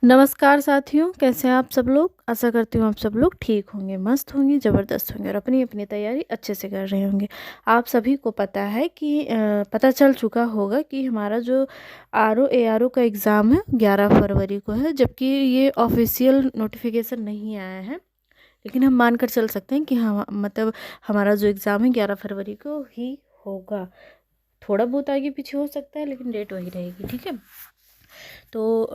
नमस्कार साथियों, कैसे हैं आप सब लोग। आशा करती हूँ आप सब लोग ठीक होंगे, मस्त होंगे, ज़बरदस्त होंगे और अपनी अपनी तैयारी अच्छे से कर रहे होंगे। आप सभी को पता है कि पता चल चुका होगा कि हमारा जो ARO का एग्ज़ाम है 11 फरवरी को है, जबकि ये ऑफिशियल नोटिफिकेशन नहीं आया है। लेकिन हम मानकर चल सकते हैं कि हाँ, मतलब हमारा जो एग्ज़ाम है 11 फरवरी को ही होगा। थोड़ा बहुत आगे पीछे हो सकता है, लेकिन डेट वही रहेगी। ठीक है। तो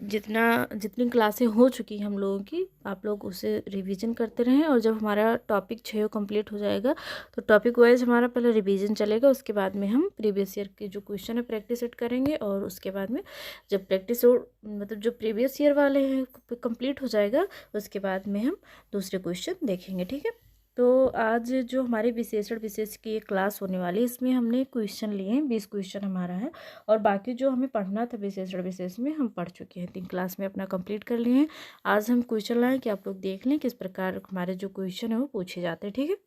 जितनी क्लासें हो चुकी हम लोगों की, आप लोग उसे रिवीजन करते रहें। और जब हमारा टॉपिक 6 कंप्लीट हो जाएगा तो टॉपिक वाइज हमारा पहले रिवीजन चलेगा, उसके बाद में हम प्रीवियस ईयर के जो क्वेश्चन है प्रैक्टिस सेट करेंगे। और उसके बाद में जब मतलब जो प्रीवियस ईयर वाले हैं कंप्लीट हो जाएगा, उसके बाद में हम दूसरे क्वेश्चन देखेंगे। ठीक है। तो आज जो हमारे विशेषण विशेष की एक क्लास होने वाली है, इसमें हमने क्वेश्चन लिए हैं, 20 क्वेश्चन हमारा है। और बाकी जो हमें पढ़ना था विशेषण विशेष में हम पढ़ चुके हैं, 3 क्लास में अपना कंप्लीट कर लिए हैं। आज हम क्वेश्चन लाएँ कि आप लोग देख लें किस प्रकार हमारे जो क्वेश्चन है वो पूछे जाते हैं। ठीक है।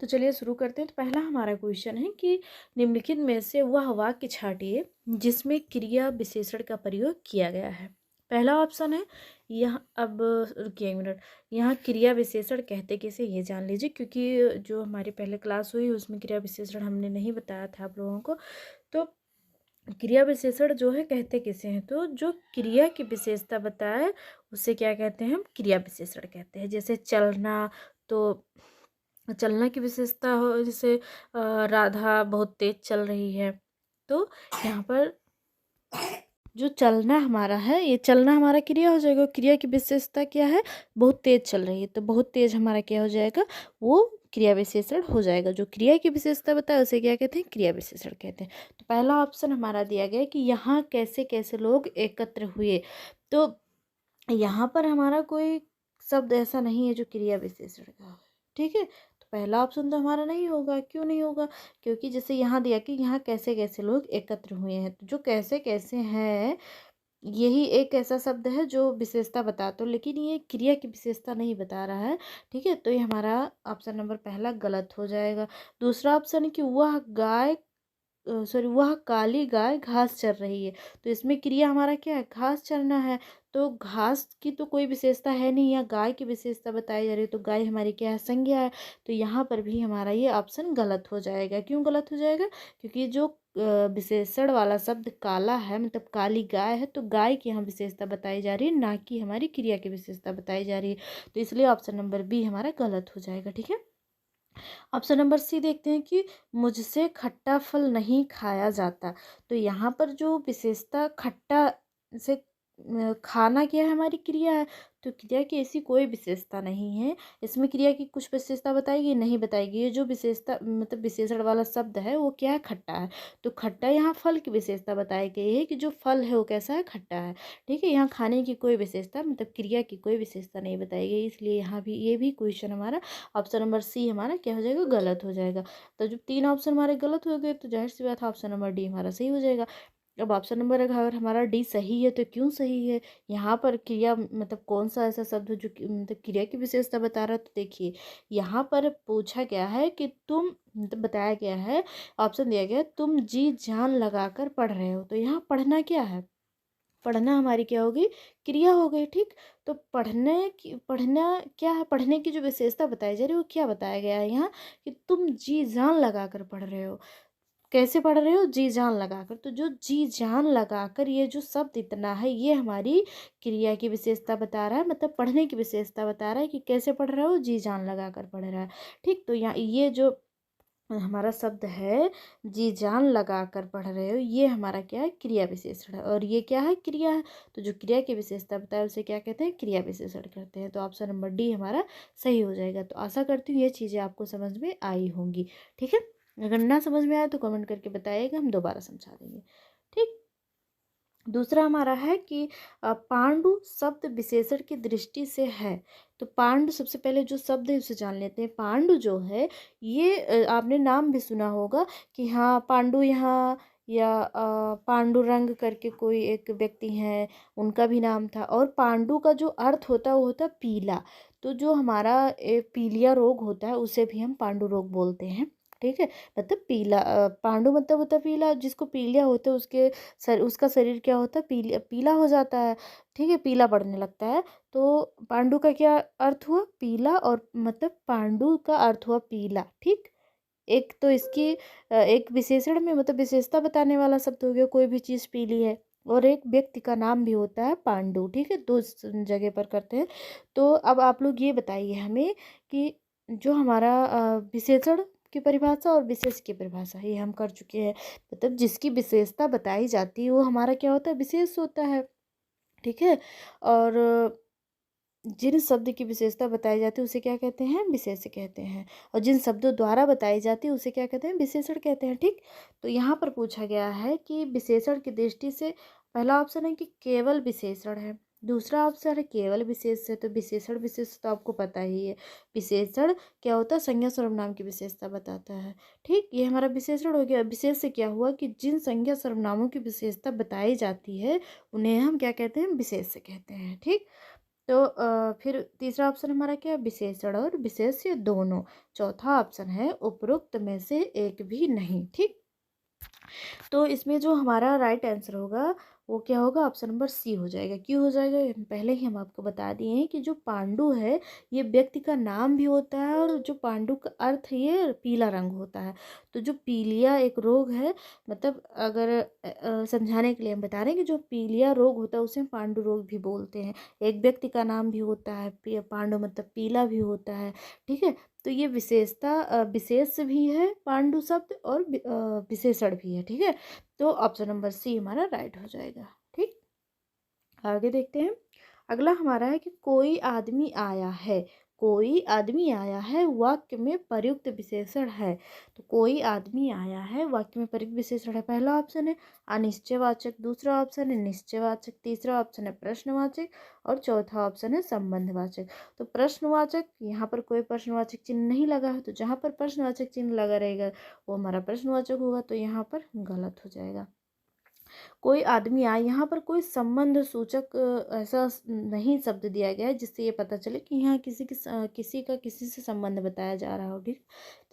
तो चलिए शुरू करते हैं। तो पहला हमारा क्वेश्चन है कि निम्नलिखित में से वह वाक्य छांटिए जिसमें क्रिया विशेषण का प्रयोग किया गया है। पहला ऑप्शन है यह, अब रुकिए एक मिनट, यहाँ क्रिया विशेषण कहते किसे ये जान लीजिए, क्योंकि जो हमारी पहले क्लास हुई उसमें क्रिया विशेषण हमने नहीं बताया था आप लोगों को। तो क्रिया विशेषण जो है कहते किसे हैं, तो जो क्रिया की विशेषता बताए उसे क्या कहते हैं, हम क्रिया विशेषण कहते हैं। जैसे चलना, तो चलना की विशेषता हो, जैसे राधा बहुत तेज चल रही है, तो यहाँ पर जो चलना हमारा है, ये चलना हमारा क्रिया हो जाएगा। क्रिया की विशेषता क्या है, बहुत तेज चल रही है, तो बहुत तेज हमारा क्या हो जाएगा, वो क्रिया विशेषण हो जाएगा। जो क्रिया की विशेषता बताए उसे क्या कहते हैं, क्रिया विशेषण कहते हैं। तो पहला ऑप्शन हमारा दिया गया है कि यहाँ कैसे कैसे लोग एकत्र हुए। तो यहाँ पर हमारा कोई शब्द ऐसा नहीं है जो क्रिया विशेषण का है। ठीक है। तो पहला ऑप्शन तो हमारा नहीं होगा। क्यों नहीं होगा, क्योंकि जैसे यहाँ दिया कि यहाँ कैसे कैसे लोग एकत्र हुए हैं, तो जो कैसे कैसे हैं यही एक ऐसा शब्द है जो विशेषता बताता हो, लेकिन ये क्रिया की विशेषता नहीं बता रहा है। ठीक है। तो ये हमारा ऑप्शन नंबर पहला गलत हो जाएगा। दूसरा ऑप्शन है कि वह काली गाय घास चर रही है। तो इसमें क्रिया हमारा क्या है, घास चरना है। तो घास की तो कोई विशेषता है नहीं, या गाय की विशेषता बताई जा रही है, तो गाय हमारी क्या है, संज्ञा है। तो यहाँ पर भी हमारा ये ऑप्शन गलत हो जाएगा। क्यों गलत हो जाएगा, क्योंकि जो विशेषण वाला शब्द काला है, मतलब काली गाय है, तो गाय की यहाँ विशेषता बताई जा रही है, ना कि हमारी क्रिया की विशेषता बताई जा रही है। तो इसलिए ऑप्शन नंबर बी हमारा गलत हो जाएगा। ठीक है। ऑप्शन नंबर सी देखते हैं कि मुझसे खट्टा फल नहीं खाया जाता। तो यहाँ पर जो विशेषता खट्टा से खाना क्या है, हमारी क्रिया है। तो क्रिया की ऐसी कोई विशेषता नहीं है। इसमें क्रिया की कुछ विशेषता बताएगी, नहीं बताएगी। ये जो विशेषता मतलब विशेषण वाला शब्द है वो क्या है, खट्टा है। तो खट्टा यहाँ फल की विशेषता बताई गई है कि जो फल है वो कैसा है, खट्टा है। ठीक है। यहाँ खाने की कोई विशेषता मतलब क्रिया की कोई विशेषता नहीं बताई गई, इसलिए यहाँ भी ये भी क्वेश्चन हमारा ऑप्शन नंबर सी हमारा क्या हो जाएगा, गलत हो जाएगा। तो जब 3 ऑप्शन हमारे गलत हो गए, तो जाहिर सी बात है ऑप्शन नंबर डी हमारा सही हो जाएगा। अब ऑप्शन नंबर अगर हमारा डी सही है तो क्यों सही है, यहाँ पर क्रिया मतलब कौन सा ऐसा शब्द है जो मतलब क्रिया की विशेषता बता रहा है। तो देखिए यहाँ पर पूछा गया है कि तुम, मतलब बताया गया है, ऑप्शन दिया गया है, तुम जी जान लगाकर पढ़ रहे हो। तो यहाँ पढ़ना क्या है, पढ़ना हमारी क्या होगी, क्रिया हो गई। ठीक। तो पढ़ना क्या है, पढ़ने की जो विशेषता बताई जा रही है वो क्या बताया गया है यहाँ, कि तुम जी जान लगाकर पढ़ रहे हो। कैसे पढ़ रहे हो, जी जान लगाकर। तो जो जी जान लगाकर ये जो शब्द इतना है, ये हमारी क्रिया की विशेषता बता रहा है, मतलब पढ़ने की विशेषता बता रहा है कि कैसे पढ़ रहे हो, जी जान लगाकर पढ़ रहा है। ठीक। तो यहाँ ये जो हमारा शब्द है जी जान लगा कर पढ़ रहे हो, ये हमारा क्या है, क्रिया विशेषण है। और ये क्या है, क्रिया है। तो जो क्रिया की विशेषता बताए उसे क्या कहते हैं, क्रिया विशेषण कहते हैं। तो ऑप्शन नंबर डी हमारा सही हो जाएगा। तो आशा करती हूँ ये चीज़ें आपको समझ में आई होंगी। ठीक है। अगर ना समझ में आए तो कमेंट करके बताइएगा, हम दोबारा समझा देंगे। ठीक। दूसरा हमारा है कि पांडु शब्द विशेषण की दृष्टि से है। तो पांडु, सबसे पहले जो शब्द है उसे जान लेते हैं। पांडु जो है ये आपने नाम भी सुना होगा कि हाँ पांडु यहाँ, या पांडुरंग करके कोई एक व्यक्ति हैं, उनका भी नाम था। और पांडु का जो अर्थ होता है वो होता है पीला। तो जो हमारा पीलिया रोग होता है उसे भी हम पांडु रोग बोलते हैं। ठीक है, मतलब पीला। पांडु मतलब होता है पीला, जिसको पीलिया होता है उसका शरीर क्या होता है, पीला पीला हो जाता है, ठीक है, पीला पड़ने लगता है। तो पांडु का क्या अर्थ हुआ, पीला, और मतलब पांडु का अर्थ हुआ पीला, ठीक। एक तो इसकी एक विशेषण में मतलब विशेषता बताने वाला शब्द हो गया, कोई भी चीज़ पीली है। और एक व्यक्ति का नाम भी होता है पांडु, ठीक है, दो जगह पर करते हैं। तो अब आप लोग ये बताइए हमें कि जो हमारा विशेषण की परिभाषा और विशेष की परिभाषा ये हम कर चुके हैं। मतलब जिसकी विशेषता बताई जाती है वो हमारा क्या होता है, विशेष होता है, ठीक है। और जिन शब्द की विशेषता बताई जाती है उसे क्या कहते हैं, विशेष कहते हैं। और जिन शब्दों द्वारा बताई जाती है उसे क्या कहते हैं, विशेषण कहते हैं, ठीक। तो यहाँ पर पूछा गया है कि विशेषण की दृष्टि से पहला ऑप्शन है कि केवल विशेषण है, दूसरा ऑप्शन है केवल विशेष है। तो विशेषण विशेष तो आपको पता ही है, विशेषण क्या होता है, संज्ञा सर्वनाम की विशेषता बताता है, ठीक। ये हमारा विशेषण हो गया। विशेष से क्या हुआ कि जिन संज्ञा सर्वनामों की विशेषता बताई जाती है उन्हें हम क्या कहते हैं, विशेष से कहते हैं, ठीक। तो फिर तीसरा ऑप्शन हमारा क्या है, विशेषण और विशेष्य दोनों। चौथा ऑप्शन है उपरोक्त में से एक भी नहीं, ठीक। तो इसमें जो हमारा राइट आंसर होगा वो क्या होगा, ऑप्शन नंबर सी हो जाएगा। क्यों हो जाएगा, पहले ही हम आपको बता दिए हैं कि जो पांडु है ये व्यक्ति का नाम भी होता है, और जो पांडु का अर्थ ये पीला रंग होता है। तो जो पीलिया एक रोग है, मतलब अगर समझाने के लिए हम बता रहे हैं कि जो पीलिया रोग होता है उसे हम पांडु रोग भी बोलते हैं। एक व्यक्ति का नाम भी होता है पांडु, मतलब पीला भी होता है, ठीक है। तो ये विशेषता विशेष भी है पांडु शब्द, और विशेषण भी है, ठीक है। तो ऑप्शन नंबर सी हमारा राइट हो जाएगा, ठीक। आगे देखते हैं। अगला हमारा है कि कोई आदमी आया है, कोई आदमी आया है वाक्य में प्रयुक्त विशेषण है। तो कोई आदमी आया है वाक्य में प्रयुक्त विशेषण है, पहला ऑप्शन है अनिश्चयवाचक, दूसरा ऑप्शन है निश्चयवाचक, तीसरा ऑप्शन है प्रश्नवाचक, और चौथा ऑप्शन है संबंधवाचक। तो प्रश्नवाचक, यहाँ पर कोई प्रश्नवाचक चिन्ह नहीं लगा है, तो जहाँ पर प्रश्नवाचक चिन्ह लगा रहेगा वो हमारा प्रश्नवाचक होगा, तो यहाँ पर गलत हो जाएगा। कोई आदमी आए, यहाँ पर कोई संबंध सूचक ऐसा नहीं शब्द दिया गया है जिससे ये पता चले कि यहाँ किसी का किसी से संबंध बताया जा रहा हो, ठीक।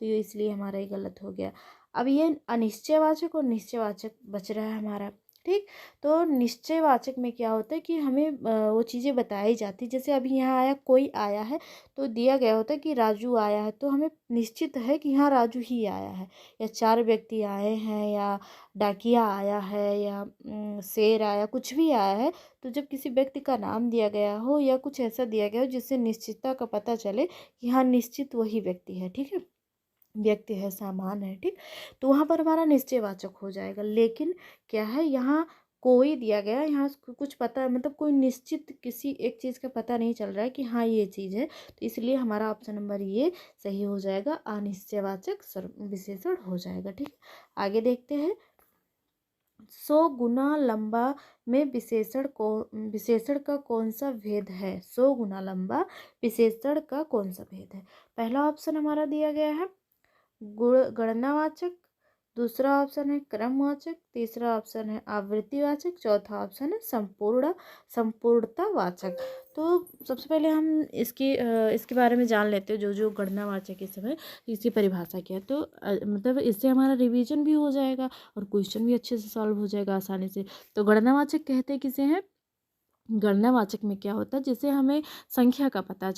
तो ये इसलिए हमारा ये गलत हो गया। अब ये अनिश्चयवाचक और निश्चयवाचक बच रहा है हमारा, ठीक। तो निश्चयवाचक में क्या होता है कि हमें वो चीज़ें बताई जाती, जैसे अभी यहाँ आया, कोई आया है तो दिया गया होता है कि राजू आया है, तो हमें निश्चित है कि हाँ राजू ही आया है, या चार व्यक्ति आए हैं, या डाकिया आया है, या शेर आया, कुछ भी आया है। तो जब किसी व्यक्ति का नाम दिया गया हो या कुछ ऐसा दिया गया हो जिससे निश्चितता का पता चले कि हाँ निश्चित वही व्यक्ति है, ठीक है, व्यक्ति है, सामान है, ठीक। तो वहाँ पर हमारा निश्चयवाचक हो जाएगा। लेकिन क्या है, यहाँ कोई दिया गया, यहाँ कुछ पता, मतलब कोई निश्चित किसी एक चीज़ का पता नहीं चल रहा है कि हाँ ये चीज़ है, तो इसलिए हमारा ऑप्शन नंबर ये सही हो जाएगा, अनिश्चयवाचक विशेषण हो जाएगा, ठीक। आगे देखते हैं। 100 गुना लंबा में विशेषण का कौन सा भेद है, 100 गुना लंबा विशेषण का कौन सा भेद है। पहला ऑप्शन हमारा दिया गया है गणनावाचक, दूसरा ऑप्शन है क्रमवाचक, तीसरा ऑप्शन है आवृत्तिवाचक, चौथा ऑप्शन है संपूर्णतावाचक। तो सबसे पहले हम इसके बारे में जान लेते हैं, जो जो गणनावाचक इस समय इसकी परिभाषा क्या है। तो मतलब इससे हमारा रिवीजन भी हो जाएगा और क्वेश्चन भी अच्छे से सॉल्व हो जाएगा आसानी से। तो गणनावाचक कहते हैं किसे हैं, गणनावाचक में क्या होता है, जैसे हमें संख्या का पता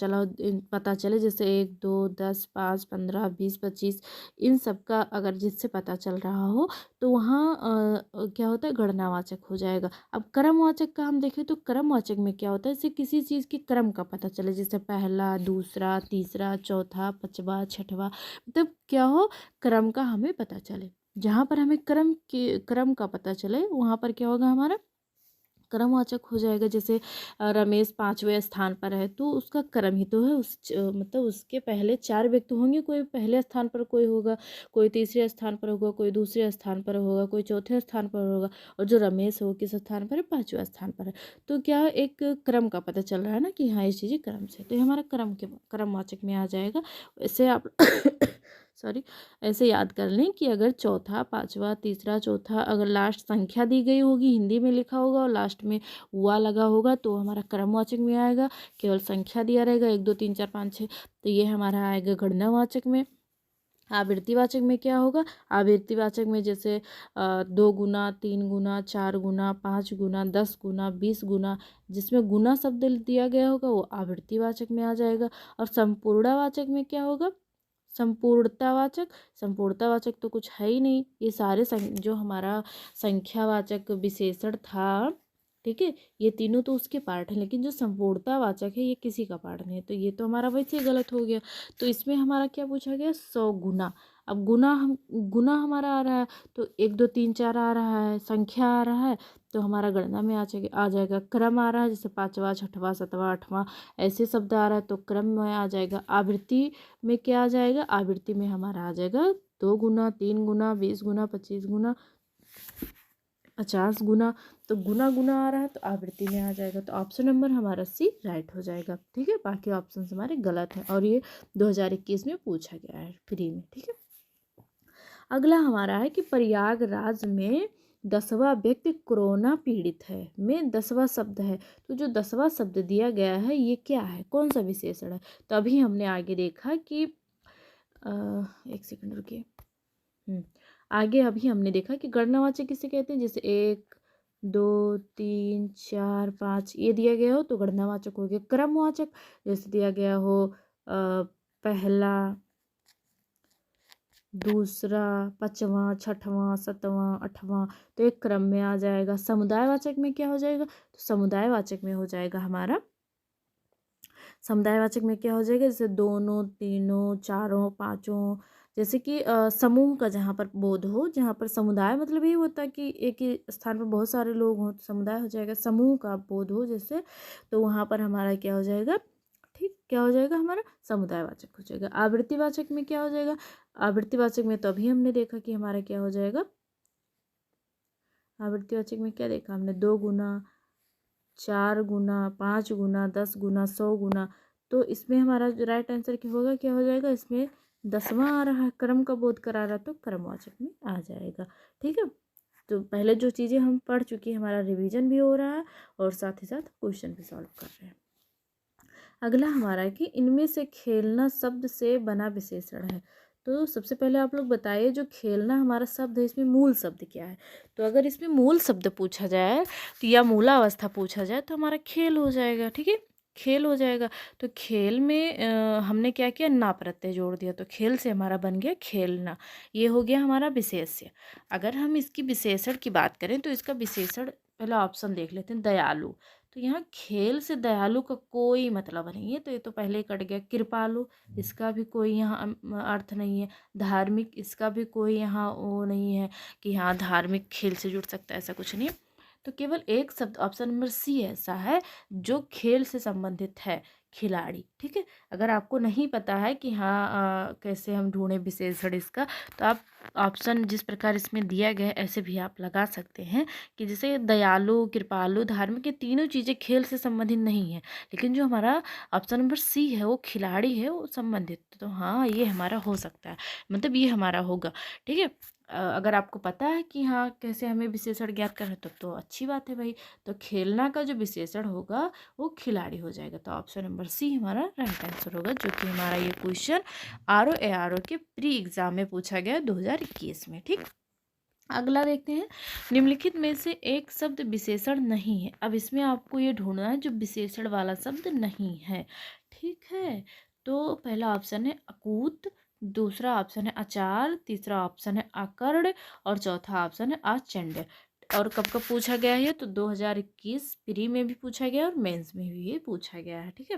चले, जैसे 1 2 10 5 15 20 25, इन सब का अगर जिससे पता चल रहा हो तो वहाँ क्या होता है, गणनावाचक हो जाएगा। अब क्रमवाचक का हम देखें तो क्रमवाचक में क्या होता है, जैसे किसी चीज़ के क्रम का पता चले, जैसे पहला, दूसरा, तीसरा, चौथा, पाँचवा, छठवा, मतलब क्या हो, क्रम का हमें पता चले। जहाँ पर हमें क्रम का पता चले वहाँ पर क्या होगा, हमारा क्रमवाचक हो जाएगा। जैसे रमेश 5वें स्थान पर है तो उसका क्रम ही तो है, मतलब उसके पहले 4 व्यक्ति होंगे, कोई पहले स्थान पर कोई होगा, कोई तीसरे स्थान पर होगा, कोई दूसरे स्थान पर होगा, कोई चौथे स्थान पर होगा, और जो रमेश है वो किस स्थान पर है, 5वें स्थान पर है। तो क्या एक क्रम का पता चल रहा है ना कि हाँ ये चीज़ें क्रम से, तो ये हमारा क्रमवाचक में आ जाएगा। इससे आप सॉरी, ऐसे याद कर लें कि अगर चौथा, पाँचवा, तीसरा, चौथा अगर लास्ट संख्या दी गई होगी, हिंदी में लिखा होगा और लास्ट में हुआ लगा होगा तो हमारा क्रमवाचक में आएगा। केवल संख्या दिया रहेगा 1 2 3 4 5 6, तो ये हमारा आएगा गणनावाचक में। आवर्तीवाचक में क्या होगा, आवर्तीवाचक में जैसे 2 गुना, 3 गुना, 4 गुना, 5 गुना, 10 गुना, 20 गुना, जिसमें गुना शब्द दिया गया होगा वो आवर्तीवाचक में आ जाएगा। और संपूर्णावाचक में क्या होगा, संपूर्णतावाचक, संपूर्णतावाचक तो कुछ है ही नहीं, ये सारे जो हमारा संख्यावाचक विशेषण था, ठीक है, ये तीनों तो उसके पार्ट हैं, लेकिन जो संपूर्णतावाचक है ये किसी का पार्ट नहीं है, तो ये तो हमारा वैसे ही गलत हो गया। तो इसमें हमारा क्या पूछा गया, 100 गुना। अब गुना हमारा आ रहा है, तो 1 2 3 4 आ रहा है, संख्या आ रहा है, तो हमारा गणना में आ जाएगा। क्रम आ रहा है, जैसे 5वां 6वां 7वां 8वां ऐसे शब्द आ रहा है, तो क्रम में आ जाएगा। आवृत्ति में क्या आ जाएगा, आवृत्ति में हमारा आ जाएगा 2 गुना, 3 गुना, 20 गुना, 25 गुना, 50 गुना। तो गुना गुना आ रहा है तो आवृत्ति में आ जाएगा, तो ऑप्शन नंबर हमारा सी राइट हो जाएगा। ठीक है, बाकी ऑप्शन हमारे गलत हैं और ये 2021 में पूछा गया है फ्री में। ठीक है, अगला हमारा है कि प्रयागराज में 10वां व्यक्ति कोरोना पीड़ित है में 10वां शब्द है, तो जो 10वां शब्द दिया गया है ये क्या है, कौन सा विशेषण है। तो अभी हमने आगे देखा कि एक सेकंड रुकिए, आगे अभी हमने देखा कि गणनावाचक किसे कहते हैं, जैसे 1 2 3 4 5 ये दिया गया हो तो गणनावाचक हो गया। क्रमवाचक जैसे दिया गया हो पहला, दूसरा, 5वां, 6वां, 7वां, 8वां, तो एक क्रम में आ जाएगा। समुदायवाचक में क्या हो जाएगा, तो समुदायवाचक में हो जाएगा हमारा, समुदायवाचक में क्या हो जाएगा, जैसे दोनों, तीनों, चारों, पांचों, जैसे कि समूह का जहाँ पर बोध हो, जहाँ पर समुदाय मतलब ये होता है कि एक ही स्थान पर बहुत सारे लोग हों तो समुदाय हो जाएगा। समूह का बोध हो जैसे, तो वहाँ पर हमारा क्या हो जाएगा, ठीक, क्या हो जाएगा हमारा समुदायवाचक हो जाएगा। आवृत्तिवाचक में क्या हो जाएगा, आवृत्तिवाचक में तो अभी हमने देखा कि हमारा क्या हो जाएगा, आवृत्तिवाचक में क्या देखा हमने, 2 गुना, 4 गुना, 5 गुना, 10 गुना, 100 गुना, तो इसमें हमारा जो राइट आंसर क्या होगा, क्या हो जाएगा, इसमें 10वां आ रहा है, क्रम का बोध करा रहा है तो क्रमवाचक में आ जाएगा। ठीक है, तो पहले जो चीज़ें हम पढ़ चुके हैं, हमारा रिवीजन भी हो रहा है और साथ ही साथ क्वेश्चन भी सॉल्व कर रहे हैं। अगला हमारा है कि इनमें से खेलना शब्द से बना विशेषण है। तो सबसे पहले आप लोग बताइए, जो खेलना हमारा शब्द है इसमें मूल शब्द क्या है। तो अगर इसमें मूल शब्द पूछा जाए तो या मूलावस्था पूछा जाए तो हमारा खेल हो जाएगा। ठीक है, खेल हो जाएगा। तो खेल में हमने क्या किया, ना प्रत्यय जोड़ दिया, तो खेल से हमारा बन गया खेलना। ये हो गया हमारा विशेष्य। अगर हम इसकी विशेषण की बात करें तो इसका विशेषण पहला ऑप्शन देख लेते हैं, दयालु। तो यहाँ खेल से दयालु का कोई मतलब नहीं है, तो ये तो पहले ही कट गया। कृपालु, इसका भी कोई यहाँ अर्थ नहीं है। धार्मिक, इसका भी कोई यहाँ वो नहीं है कि हाँ धार्मिक खेल से जुड़ सकता है, ऐसा कुछ नहीं है। तो केवल एक शब्द ऑप्शन नंबर सी ऐसा है जो खेल से संबंधित है, खिलाड़ी। ठीक है, अगर आपको नहीं पता है कि हाँ कैसे हम ढूंढें विशेषण इसका, तो आप ऑप्शन जिस प्रकार इसमें दिया गया है ऐसे भी आप लगा सकते हैं कि जैसे दयालु, कृपालु, धार्मिक, ये तीनों चीज़ें खेल से संबंधित नहीं है, लेकिन जो हमारा ऑप्शन नंबर सी है वो खिलाड़ी है, वो संबंधित, तो हाँ ये हमारा हो सकता है, मतलब ये हमारा होगा। ठीक है, अगर आपको पता है कि हाँ कैसे हमें विशेषण ज्ञात करना है तो अच्छी बात है भाई। तो खेलना का जो विशेषण होगा वो खिलाड़ी हो जाएगा, तो ऑप्शन नंबर सी हमारा राइट आंसर होगा, जो कि हमारा ये क्वेश्चन RO के प्री एग्जाम में पूछा गया 2021 में। ठीक, अगला देखते हैं, निम्नलिखित में से एक शब्द विशेषण नहीं है। अब इसमें आपको ये ढूंढना है जो विशेषण वाला शब्द नहीं है। ठीक है, तो पहला ऑप्शन है अकूत, दूसरा ऑप्शन है अचार, तीसरा ऑप्शन है अकर्ण और चौथा ऑप्शन है आचंड। और कब कब पूछा गया है, तो 2021 प्री में भी पूछा गया और मेंस में भी ये पूछा गया है। ठीक है,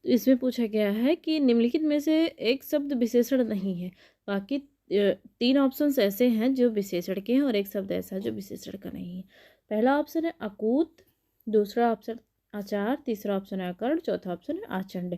तो इसमें पूछा गया है कि निम्नलिखित में से एक शब्द विशेषण नहीं है। बाकी 3 ऑप्शंस ऐसे हैं जो विशेषण के हैं और एक शब्द ऐसा जो विशेषण का नहीं है। पहला ऑप्शन है अकूत, दूसरा ऑप्शन आचार, तीसरा ऑप्शन है अकर्ण, चौथा ऑप्शन है आचंड।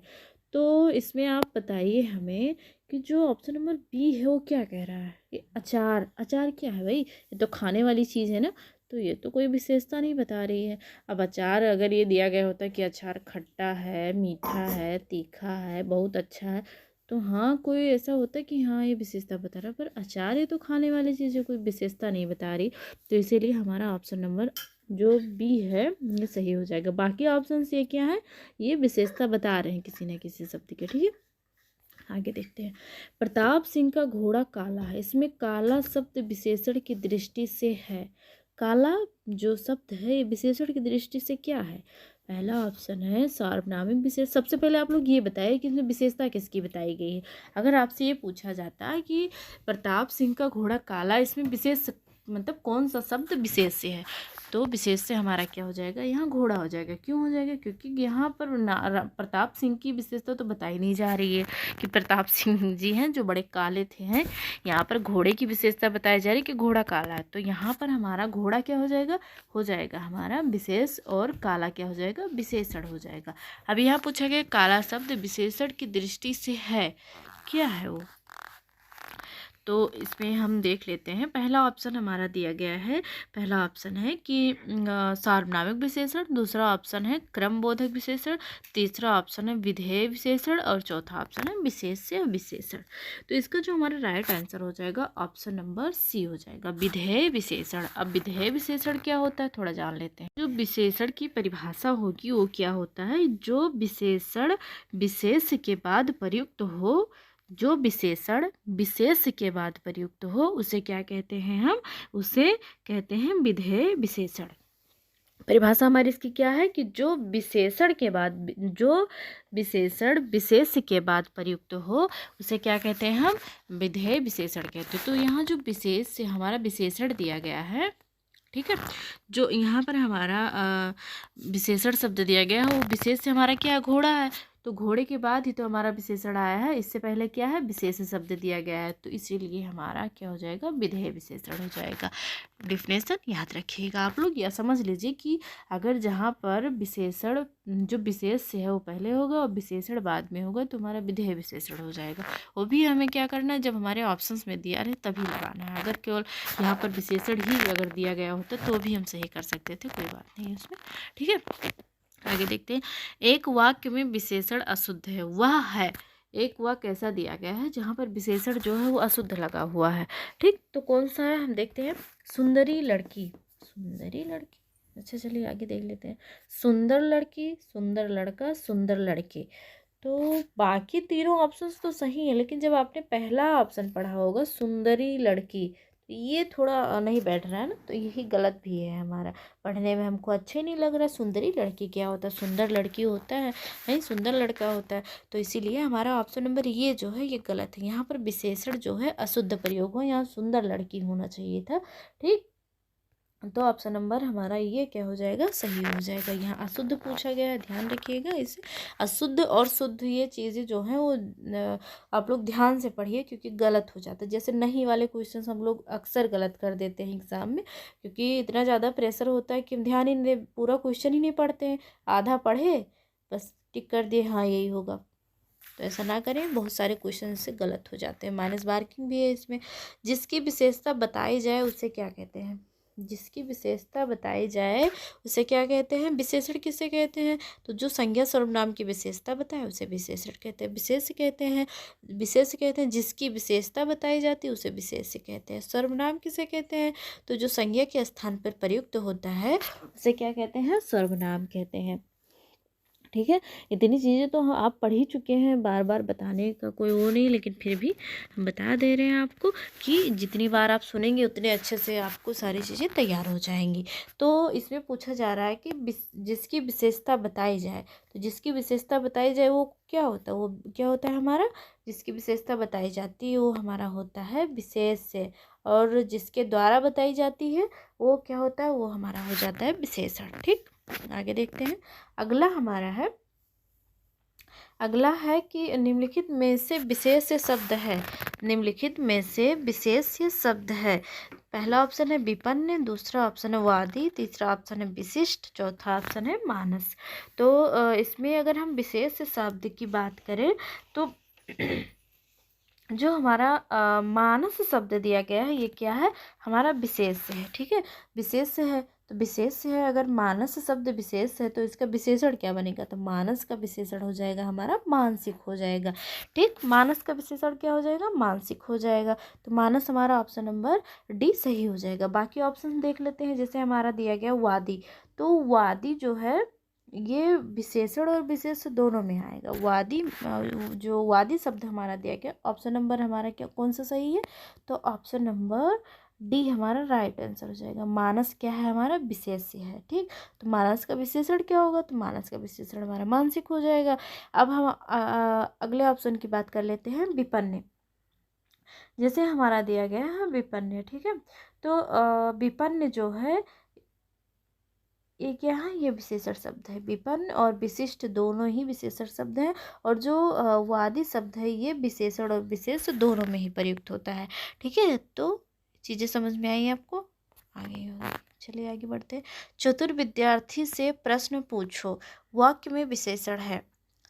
तो इसमें आप बताइए हमें कि जो ऑप्शन नंबर बी है वो क्या कह रहा है कि अचार। अचार क्या है भाई, ये तो खाने वाली चीज़ है ना, तो ये तो कोई विशेषता नहीं बता रही है। अब अचार अगर ये दिया गया होता कि अचार खट्टा है, मीठा है, तीखा है, बहुत अच्छा है, तो हाँ कोई ऐसा होता है कि हाँ ये विशेषता बता रहा है, पर अचार ये तो खाने वाली चीज़ है, कोई विशेषता नहीं बता रही, तो इसीलिए हमारा ऑप्शन नंबर जो बी है ये सही हो जाएगा। बाकी ऑप्शन ये क्या है, ये विशेषता बता रहे हैं किसी न किसी शब्द के। ठीक है, आगे देखते हैं। प्रताप सिंह का घोड़ा काला है, इसमें काला शब्द विशेषण की दृष्टि से है। काला जो शब्द है ये विशेषण की दृष्टि से क्या है? पहला ऑप्शन है सार्वनामिक विशेष। सबसे पहले आप लोग ये बताइए कि इसमें विशेषता किसकी बताई गई है। अगर आपसे ये पूछा जाता है कि प्रताप सिंह का घोड़ा काला, इसमें विशेष मतलब कौन सा शब्द विशेष से है, तो विशेष से हमारा क्या हो जाएगा, यहाँ घोड़ा हो जाएगा। क्यों हो जाएगा? क्योंकि यहाँ पर प्रताप सिंह की विशेषता तो बताई नहीं जा रही है कि प्रताप सिंह जी हैं जो बड़े काले थे हैं। यहाँ पर घोड़े की विशेषता बताई जा रही है कि घोड़ा काला है, तो यहाँ पर हमारा घोड़ा क्या हो जाएगा हमारा विशेष, और काला क्या हो जाएगा, विशेषण हो जाएगा। अब यहाँ पूछा गया काला शब्द विशेषण की दृष्टि से है, क्या है वो? तो इसमें हम देख लेते हैं। पहला ऑप्शन हमारा दिया गया है, पहला ऑप्शन है कि सार्वनामिक विशेषण, दूसरा ऑप्शन है क्रमबोधक विशेषण, तीसरा ऑप्शन है विधेय विशेषण, और चौथा ऑप्शन है विशेष्य विशेषण। तो इसका जो हमारा राइट आंसर हो जाएगा ऑप्शन नंबर सी हो जाएगा, विधेय विशेषण। अब विधेय विशेषण क्या होता है थोड़ा जान लेते हैं। जो विशेषण की परिभाषा होगी वो क्या होता है, जो विशेषण विशेष के बाद प्रयुक्त हो, जो विशेषण विशेष के बाद प्रयुक्त हो उसे क्या कहते हैं हम, उसे कहते हैं विधेय विशेषण। परिभाषा हमारी इसकी क्या है कि जो विशेषण के बाद, जो विशेषण विशेष के बाद प्रयुक्त हो उसे क्या कहते हैं हम, विधेय विशेषण कहते हैं। तो यहाँ जो विशेष से हमारा विशेषण दिया गया है, ठीक है, जो यहाँ पर हमारा विशेषण शब्द दिया गया है वो विशेष से हमारा क्या, घोड़ा है, तो घोड़े के बाद ही तो हमारा विशेषण आया है, इससे पहले क्या है, विशेष शब्द दिया गया है, तो इसीलिए हमारा क्या हो जाएगा, विधेय विशेषण हो जाएगा। डिफिनेशन याद रखिएगा आप लोग, या समझ लीजिए कि अगर जहाँ पर विशेषण जो विशेष से है वो पहले होगा और विशेषण बाद में होगा तो हमारा विधेय विशेषण हो जाएगा। वो भी हमें क्या करना है, जब हमारे ऑप्शंस में दिया रहे तभी लगाना है। अगर केवल यहाँ पर विशेषण ही अगर दिया गया होता तो भी हम सही कर सकते थे, कोई बात नहीं उसमें, ठीक है। आगे देखते हैं। एक वाक्य में विशेषण अशुद्ध है, वह है, एक वाक्य ऐसा दिया गया है जहाँ पर विशेषण जो है वो अशुद्ध लगा हुआ है, ठीक, तो कौन सा है हम देखते हैं। सुंदरी लड़की, सुंदरी लड़की, अच्छा चलिए आगे देख लेते हैं। सुंदर लड़की, सुंदर लड़का, सुंदर लड़के, तो बाकी तीनों ऑप्शंस तो सही है, लेकिन जब आपने पहला ऑप्शन पढ़ा होगा सुंदरी लड़की, तो ये थोड़ा नहीं बैठ रहा है ना, तो यही गलत भी है हमारा, पढ़ने में हमको अच्छे नहीं लग रहा है। सुंदरी लड़की क्या होता है, सुंदर लड़की होता है, नहीं सुंदर लड़का होता है, तो इसीलिए हमारा ऑप्शन नंबर ये जो है ये गलत है। यहाँ पर विशेषण जो है अशुद्ध प्रयोग हो, यहाँ सुंदर लड़की होना चाहिए था, ठीक, तो ऑप्शन नंबर हमारा ये क्या हो जाएगा, सही हो जाएगा। यहाँ अशुद्ध पूछा गया है, ध्यान रखिएगा इसे। अशुद्ध और शुद्ध ये चीज़ें जो हैं वो आप लोग ध्यान से पढ़िए, क्योंकि गलत हो जाता है। जैसे नहीं वाले क्वेश्चन हम लोग अक्सर गलत कर देते हैं एग्ज़ाम में, क्योंकि इतना ज़्यादा प्रेशर होता है कि हम ध्यान ही नहीं, पूरा क्वेश्चन ही नहीं पढ़ते हैं, आधा पढ़े बस टिक कर दिए हाँ यही होगा, तो ऐसा ना करें, बहुत सारे क्वेश्चन से गलत हो जाते हैं। माइनस मार्किंग भी है इसमें। जिसकी विशेषता बताई जाए उसे क्या कहते हैं, जिसकी विशेषता बताई जाए उसे क्या कहते हैं, विशेषण किसे कहते हैं, तो जो संज्ञा सर्वनाम की विशेषता बताए उसे विशेषण कहते हैं, विशेष कहते हैं, विशेष कहते हैं जिसकी विशेषता बताई जाती है उसे विशेष कहते हैं। सर्वनाम किसे कहते हैं, तो जो संज्ञा के स्थान पर प्रयुक्त होता है उसे क्या कहते हैं, सर्वनाम कहते हैं, ठीक है। इतनी चीज़ें तो आप पढ़ ही चुके हैं, बार बार बताने का कोई वो नहीं, लेकिन फिर भी हम बता दे रहे हैं आपको कि जितनी बार आप सुनेंगे उतने अच्छे से आपको सारी चीज़ें तैयार हो जाएंगी। तो इसमें पूछा जा रहा है कि जिसकी विशेषता बताई जाए, तो जिसकी विशेषता बताई जाए वो क्या होता है, वो क्या होता है हमारा, जिसकी विशेषता बताई जाती है वो हमारा होता है विशेष से, और जिसके द्वारा बताई जाती है वो क्या होता है, वो हमारा हो जाता है विशेषण, ठीक। आगे देखते हैं। अगला हमारा है, अगला है कि निम्नलिखित में से विशेष शब्द है, निम्नलिखित में से विशेष शब्द है। पहला ऑप्शन है विपन्न, दूसरा ऑप्शन है वादी, तीसरा ऑप्शन है विशिष्ट, चौथा ऑप्शन है मानस। तो इसमें अगर हम विशेष शब्द की बात करें तो जो हमारा मानस शब्द दिया गया है ये क्या है, हमारा विशेष है, ठीक है, विशेष है, तो विशेष है, अगर मानस शब्द विशेष है तो इसका विशेषण क्या बनेगा, तो मानस का विशेषण हो जाएगा हमारा मानसिक हो जाएगा, ठीक, मानस का विशेषण क्या हो जाएगा, मानसिक हो जाएगा, तो मानस हमारा ऑप्शन नंबर डी सही हो जाएगा। बाकी ऑप्शन देख लेते हैं। जैसे हमारा दिया गया वादी, तो वादी जो है ये विशेषण और विशेष दोनों में आएगा। वादी जो वादी शब्द हमारा दिया गया, ऑप्शन नंबर हमारा क्या कौन सा सही है, तो ऑप्शन नंबर डी हमारा राइट आंसर हो जाएगा। मानस क्या है हमारा, विशेष्य है। ठीक, तो मानस का विशेषण क्या होगा, तो मानस का विशेषण हमारा मानसिक हो जाएगा। अब हम अगले ऑप्शन की बात कर लेते हैं, विपन्न। जैसे हमारा दिया गया है विपन्न, ठीक है, तो विपन्न जो है ये क्या है, ये विशेषण शब्द है। विपन्न और विशिष्ट दोनों ही विशेषण शब्द हैं, और जो वादी शब्द है ये विशेषण और विशेष दोनों में ही प्रयुक्त होता है। ठीक है, तो चीज़ें समझ में आई आपको, आगे होगा। चलिए आगे बढ़ते हैं। चतुर विद्यार्थी से प्रश्न पूछो, वाक्य में विशेषण है।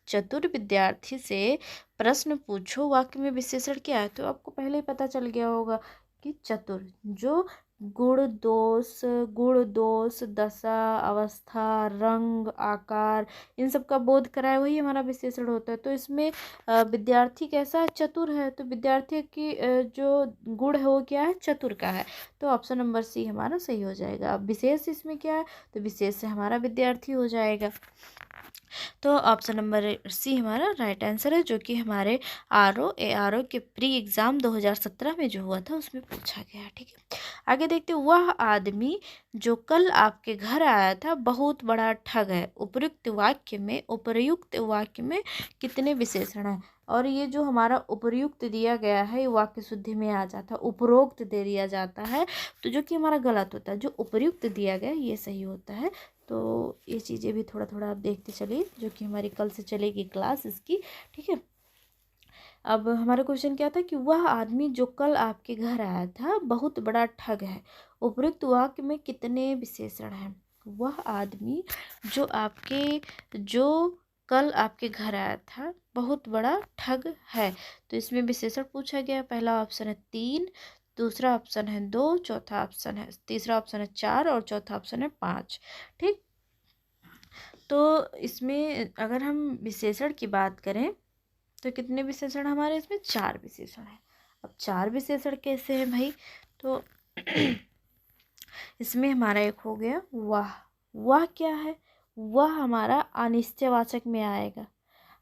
चतुर विद्यार्थी से प्रश्न पूछो, वाक्य में विशेषण क्या है, तो आपको पहले ही पता चल गया होगा कि चतुर जो गुण दोष दशा अवस्था रंग आकार इन सब का बोध कराए वही हमारा विशेषण होता है। तो इसमें विद्यार्थी कैसा है, चतुर है, तो विद्यार्थी की जो गुण है वो क्या है, चतुर का है। तो ऑप्शन नंबर सी हमारा सही हो जाएगा। अब विशेष इसमें क्या है, तो विशेष से हमारा विद्यार्थी हो जाएगा। तो ऑप्शन नंबर सी हमारा राइट आंसर है, जो कि हमारे ARO के प्री एग्ज़ाम 2017 में जो हुआ था उसमें पूछा गया। ठीक है, आगे देखते हैं। वह आदमी जो कल आपके घर आया था बहुत बड़ा ठग है। उपर्युक्त वाक्य में कितने विशेषण हैं, और ये जो हमारा उपर्युक्त दिया गया है ये वाक्य शुद्धि में आ जाता है, उपरोक्त दे दिया जाता है तो जो कि हमारा गलत होता है। जो उपर्युक्त दिया गया ये सही होता है। तो ये चीज़ें भी थोड़ा थोड़ा आप देखते चलिए, जो कि हमारी कल से चलेगी क्लास इसकी। ठीक है, अब हमारा क्वेश्चन क्या था कि वह आदमी जो कल आपके घर आया था बहुत बड़ा ठग है। उपयुक्त वाक्य में कितने विशेषण हैं। वह आदमी जो कल आपके घर आया था बहुत बड़ा ठग है, तो इसमें विशेषण पूछा गया। पहला ऑप्शन है 3, दूसरा ऑप्शन है 2, चौथा ऑप्शन है, तीसरा ऑप्शन है 4 और चौथा ऑप्शन है 5। ठीक, तो इसमें अगर हम विशेषण की बात करें तो कितने विशेषण हमारे इसमें, 4 विशेषण हैं। अब 4 विशेषण कैसे हैं भाई, तो इसमें हमारा एक हो गया वह। वह क्या है, वह हमारा अनिश्चयवाचक में आएगा,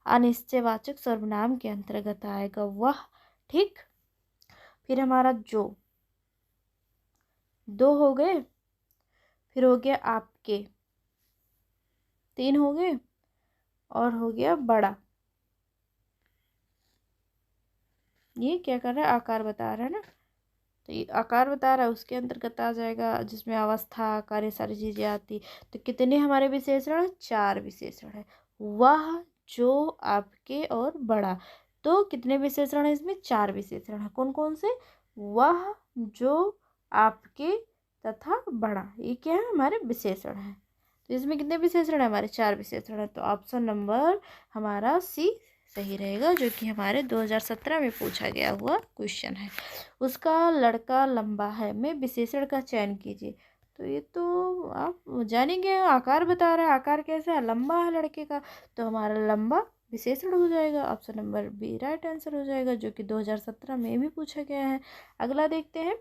अनिश्चयवाचक सर्वनाम के अंतर्गत आएगा वह। ठीक, फिर हमारा जो 2 हो गए, फिर हो गया आपके 3 हो गए, और हो गया बड़ा। ये क्या कर रहा है, आकार बता रहा है ना, तो ये आकार बता रहा है उसके अंतर्गत आ जाएगा, जिसमें अवस्था आकार ये सारी चीज़ें आती। तो कितने हमारे विशेषण है, 4 विशेषण है। वह जो आपके और बड़ा, तो कितने विशेषण है इसमें, 4 विशेषण है। कौन कौन से, वह जो आपके तथा बड़ा, ये क्या है हमारे विशेषण है। तो इसमें कितने विशेषण है हमारे, 4 विशेषण है। तो ऑप्शन नंबर हमारा सी सही रहेगा, जो कि हमारे 2017 में पूछा गया हुआ क्वेश्चन है। उसका लड़का लंबा है, में विशेषण का चयन कीजिए। तो ये तो आप जानेंगे, आकार बता रहा है, आकार कैसा है, लंबा है लड़के का, तो हमारा लंबा विशेषण हो जाएगा। Option number B right answer हो जाएगा, जो कि 2017 में भी पूछा गया है। अगला देखते हैं।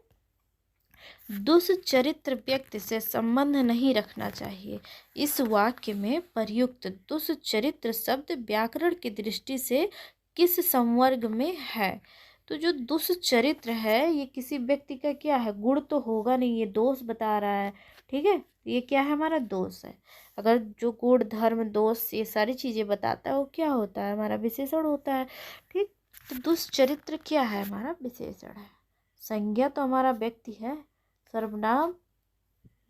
दुष्चरित्र व्यक्ति से संबंध नहीं रखना चाहिए। इस वाक्य में प्रयुक्त दुष्चरित्र शब्द व्याकरण की दृष्टि से किस संवर्ग में है। तो जो दुष्चरित्र है ये किसी व्यक्ति का क्या है, गुण तो होगा नहीं, ये दोष बता रहा है। ठीक है, ये क्या है हमारा, दोष है। अगर जो गुण धर्म दोष ये सारी चीज़ें बताता है वो क्या होता है, हमारा विशेषण होता है। ठीक, तो दुष्चरित्र क्या है, हमारा विशेषण है। संज्ञा तो हमारा व्यक्ति है, सर्वनाम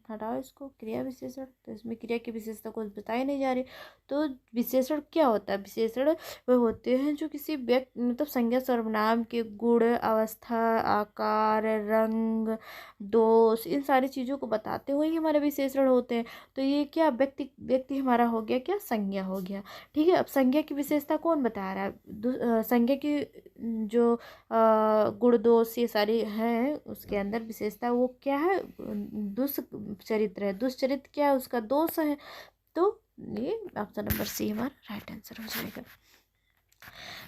हटाओ इसको, क्रिया विशेषण, तो इसमें क्रिया की विशेषता कुछ बताई नहीं जा रही। तो विशेषण क्या होता है, विशेषण वह होते हैं जो किसी व्यक्ति मतलब संज्ञा सर्वनाम के गुण अवस्था आकार रंग दोष इन सारी चीज़ों को बताते हुए ही हमारे विशेषण होते हैं। तो ये क्या व्यक्ति हमारा हो गया, क्या संज्ञा हो गया। ठीक है, अब संज्ञा की विशेषता कौन बता रहा है, संज्ञा की जो गुण दोष ये सारी हैं उसके अंदर विशेषता वो क्या है, दुष्चरित्र है। दुष्चरित्र क्या है, उसका दोष है। तो ये ऑप्शन नंबर सी हमारा राइट आंसर हो जाएगा।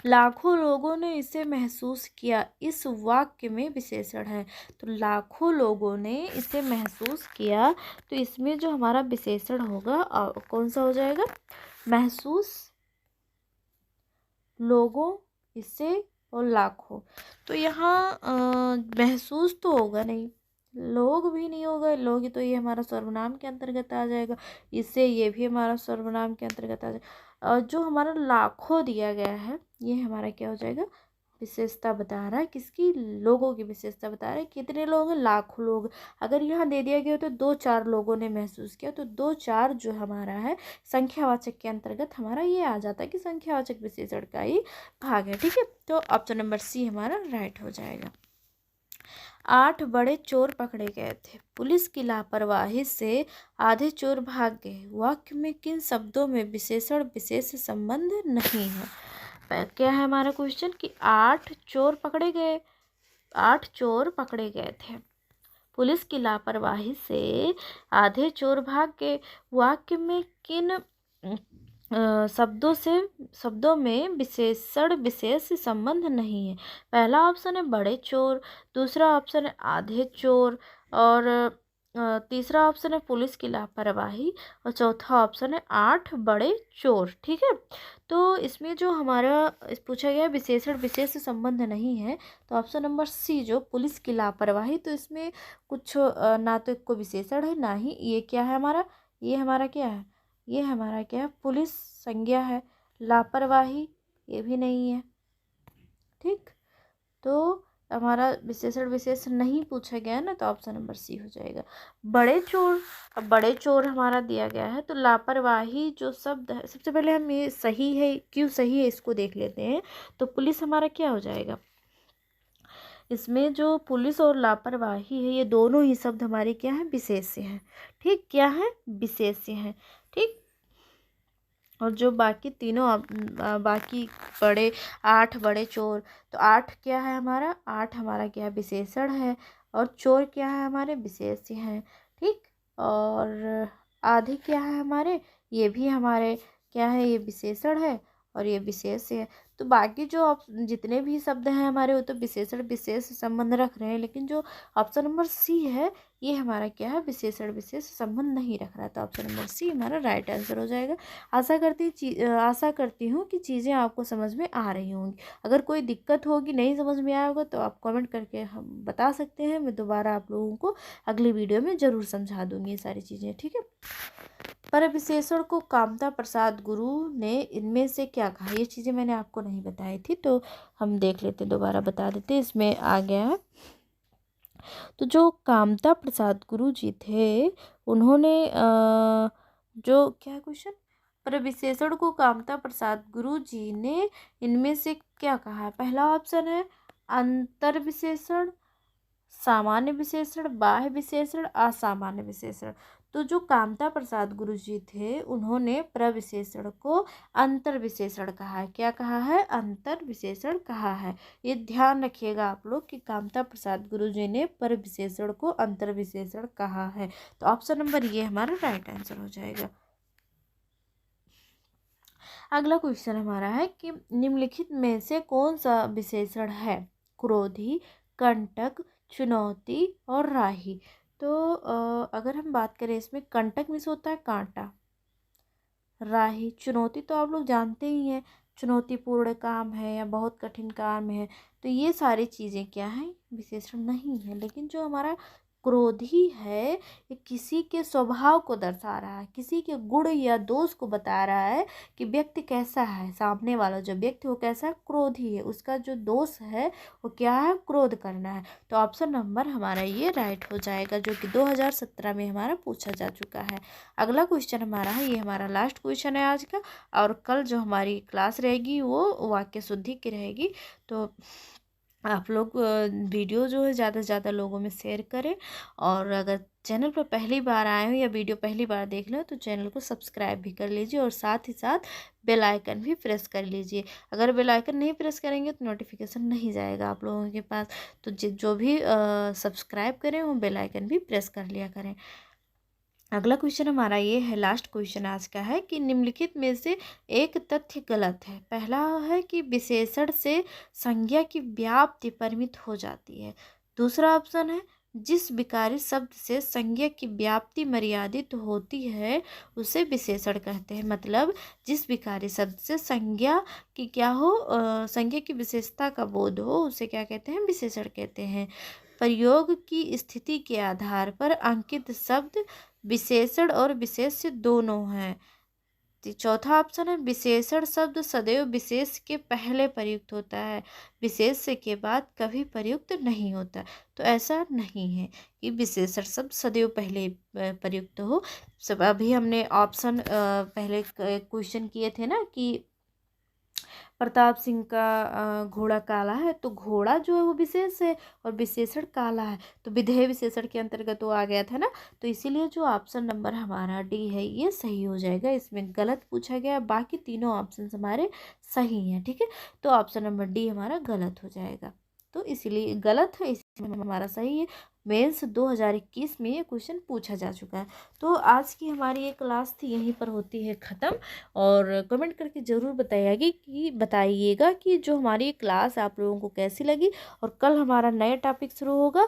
लाखों लोगों ने इसे महसूस किया, इस वाक्य में विशेषण है। तो लाखों लोगों ने इसे महसूस किया, तो इसमें जो हमारा विशेषण होगा कौन सा हो जाएगा? महसूस, लोगों, इसे और लाखों। तो यहाँ महसूस तो होगा नहीं, लोग भी नहीं होगा, लोग ही तो ये हमारा सर्वनाम के अंतर्गत आ जाएगा, इससे ये भी हमारा सर्वनाम के अंतर्गत आ जाएगा। और जो हमारा लाखों दिया गया है ये हमारा क्या हो जाएगा? विशेषता बता रहा है, किसकी? लोगों की विशेषता बता रहा है। कितने लोग हैं? लाखों लोग। अगर यहाँ दे दिया गया तो 2-4 लोगों ने महसूस किया, तो 2-4 जो हमारा है संख्यावाचक के अंतर्गत हमारा ये आ जाता है कि संख्यावाचक विशेषण का ही भाग है। ठीक है, तो ऑप्शन नंबर सी हमारा राइट हो जाएगा। 8 बड़े चोर पकड़े गए थे, पुलिस की लापरवाही से आधे चोर भाग गए। वाक्य में किन शब्दों में विशेषण विशेष संबंध नहीं है? क्या है हमारा क्वेश्चन कि 8 चोर पकड़े गए, 8 चोर पकड़े गए थे, पुलिस की लापरवाही से आधे चोर भाग गए। वाक्य में किन शब्दों में विशेषण विशेष संबंध नहीं है? पहला ऑप्शन है बड़े चोर, दूसरा ऑप्शन है आधे चोर, और तीसरा ऑप्शन है पुलिस की लापरवाही, और चौथा ऑप्शन है 8 बड़े चोर। ठीक है, तो इसमें जो हमारा पूछा गया विशेषण विशेष संबंध नहीं है, तो ऑप्शन नंबर सी जो पुलिस की लापरवाही, तो इसमें कुछ ना तो कोई विशेषण है, ना ही ये क्या है हमारा, ये हमारा क्या है, ये हमारा क्या है? पुलिस संज्ञा है। लापरवाही ये भी नहीं है। ठीक, तो हमारा विशेषण विशेष नहीं पूछा गया है ना, तो ऑप्शन नंबर सी हो जाएगा। बड़े चोर, अब बड़े चोर हमारा दिया गया है, तो लापरवाही जो शब्द है, सबसे पहले हम ये सही है क्यों सही है इसको देख लेते हैं। तो पुलिस हमारा क्या हो जाएगा? इसमें जो पुलिस और लापरवाही है, ये दोनों ही शब्द हमारे क्या है? विशेष्य हैं। ठीक, क्या है? विशेष्य हैं। ठीक, और जो बाकी तीनों बाकी बड़े 8 बड़े चोर, तो 8 क्या है हमारा? 8 हमारा क्या है? विशेषण है, और चोर क्या है? हमारे विशेष्य हैं। ठीक, और आधे क्या है हमारे? ये भी हमारे क्या है? ये विशेषण है और ये विशेष्य है। तो बाकी जो जितने भी शब्द हैं हमारे वो तो विशेषण विशेष संबंध रख रहे हैं, लेकिन जो ऑप्शन नंबर सी है ये हमारा क्या है? विशेषण विशेष संबंध नहीं रख रहा है, तो ऑप्शन नंबर सी हमारा राइट आंसर हो जाएगा। आशा करती हूँ कि चीज़ें आपको समझ में आ रही होंगी। अगर कोई दिक्कत होगी, नहीं समझ में आया होगा, तो आप कमेंट करके हम बता सकते हैं, मैं दोबारा आप लोगों को अगली वीडियो में ज़रूर समझा दूँगी ये सारी चीज़ें। ठीक है, पर विशेषण को कामता प्रसाद गुरु ने इनमें से क्या कहा? ये चीज़ें मैंने आपको नहीं बताई थी, तो हम देख लेते, दोबारा बता देते। इसमें आ गया है, तो जो कामता प्रसाद गुरु जी थे उन्होंने जो क्या क्वेश्चन, पर विशेषण को कामता प्रसाद गुरु जी ने इनमें से क्या कहा? पहला ऑप्शन है अंतर विशेषण, सामान्य विशेषण, बाह्य विशेषण, असामान्य विशेषण। तो जो कामता प्रसाद गुरु जी थे उन्होंने प्रविशेषण को अंतर विशेषण कहा है। क्या कहा है? अंतर विशेषण कहा है। ये ध्यान रखिएगा आप लोग कि कामता प्रसाद गुरु जी ने पर विशेषण को अंतर विशेषण कहा है, तो ऑप्शन नंबर ये हमारा राइट आंसर हो जाएगा। अगला क्वेश्चन हमारा है कि निम्नलिखित में से कौन सा विशेषण है? क्रोधी, कंटक, चुनौती और राही। तो अगर हम बात करें इसमें, कंटक मीन्स होता है कांटा, राही चुनौती तो आप लोग जानते ही हैं, चुनौतीपूर्ण काम है या बहुत कठिन काम है, तो ये सारी चीज़ें क्या हैं? विशेषण नहीं है। लेकिन जो हमारा क्रोधी है ये किसी के स्वभाव को दर्शा रहा है, किसी के गुण या दोष को बता रहा है कि व्यक्ति कैसा है, सामने वाला जो व्यक्ति वो कैसा है? क्रोधी है, उसका जो दोष है वो क्या है? क्रोध करना है, तो ऑप्शन नंबर हमारा ये राइट हो जाएगा, जो कि 2017 में हमारा पूछा जा चुका है। अगला क्वेश्चन हमारा है, ये हमारा लास्ट क्वेश्चन है आज का, और कल जो हमारी क्लास रहेगी वो वाक्य शुद्धि की रहेगी। तो आप लोग वीडियो जो है ज़्यादा से ज़्यादा लोगों में शेयर करें, और अगर चैनल पर पहली बार आए हो या वीडियो पहली बार देख लो तो चैनल को सब्सक्राइब भी कर लीजिए, और साथ ही साथ बेल आइकन भी प्रेस कर लीजिए। अगर बेल आइकन नहीं प्रेस करेंगे तो नोटिफिकेशन नहीं जाएगा आप लोगों के पास, तो जो भी सब्सक्राइब करें वो बेल आइकन भी प्रेस कर लिया करें। अगला क्वेश्चन हमारा ये है, लास्ट क्वेश्चन आज का है कि निम्नलिखित में से एक तथ्य गलत है। पहला है कि विशेषण से संज्ञा की व्याप्ति परिमित हो जाती है। दूसरा ऑप्शन है, जिस विकारी शब्द से संज्ञा की व्याप्ति मर्यादित होती है उसे विशेषण कहते हैं। मतलब जिस विकारी शब्द से संज्ञा की क्या हो, संज्ञा की विशेषता का बोध हो, उसे क्या कहते हैं, विशेषण कहते हैं। प्रयोग की स्थिति के आधार पर अंकित शब्द विशेषण और विशेष्य दोनों हैं। चौथा ऑप्शन है, विशेषण शब्द सदैव विशेष के पहले प्रयुक्त होता है, विशेष्य के बाद कभी प्रयुक्त नहीं होता। तो ऐसा नहीं है कि विशेषण शब्द सदैव पहले प्रयुक्त हो। सब अभी हमने ऑप्शन पहले क्वेश्चन किए थे ना कि प्रताप सिंह का घोड़ा काला है, तो घोड़ा जो है वो विशेष है और विशेषण काला है, तो विधेय विशेषण के अंतर्गत वो आ गया था ना। तो इसीलिए जो ऑप्शन नंबर हमारा डी है ये सही हो जाएगा। इसमें गलत पूछा गया, बाकी तीनों ऑप्शन हमारे सही हैं। ठीक है, तो ऑप्शन नंबर डी हमारा गलत हो जाएगा। तो इसीलिए गलत है, इसमें हमारा सही है। मेंस 2021 में ये क्वेश्चन पूछा जा चुका है। तो आज की हमारी ये क्लास थी यहीं पर होती है ख़त्म। और कमेंट करके ज़रूर बताइएगा कि जो हमारी क्लास आप लोगों को कैसी लगी। और कल हमारा नया टॉपिक शुरू होगा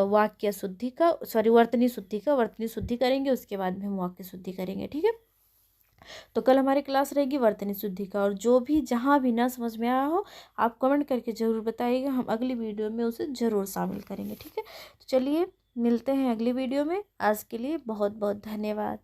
वाक्य शुद्धि का, सॉरी वर्तनी शुद्धि का। वर्तनी शुद्धि करेंगे, उसके बाद में हम वाक्य शुद्धि करेंगे। ठीक है, तो कल हमारी क्लास रहेगी वर्तनी शुद्धि का। और जो भी जहाँ भी ना समझ में आया हो आप कमेंट करके ज़रूर बताइएगा, हम अगली वीडियो में उसे ज़रूर शामिल करेंगे। ठीक है, तो चलिए मिलते हैं अगली वीडियो में। आज के लिए बहुत बहुत धन्यवाद।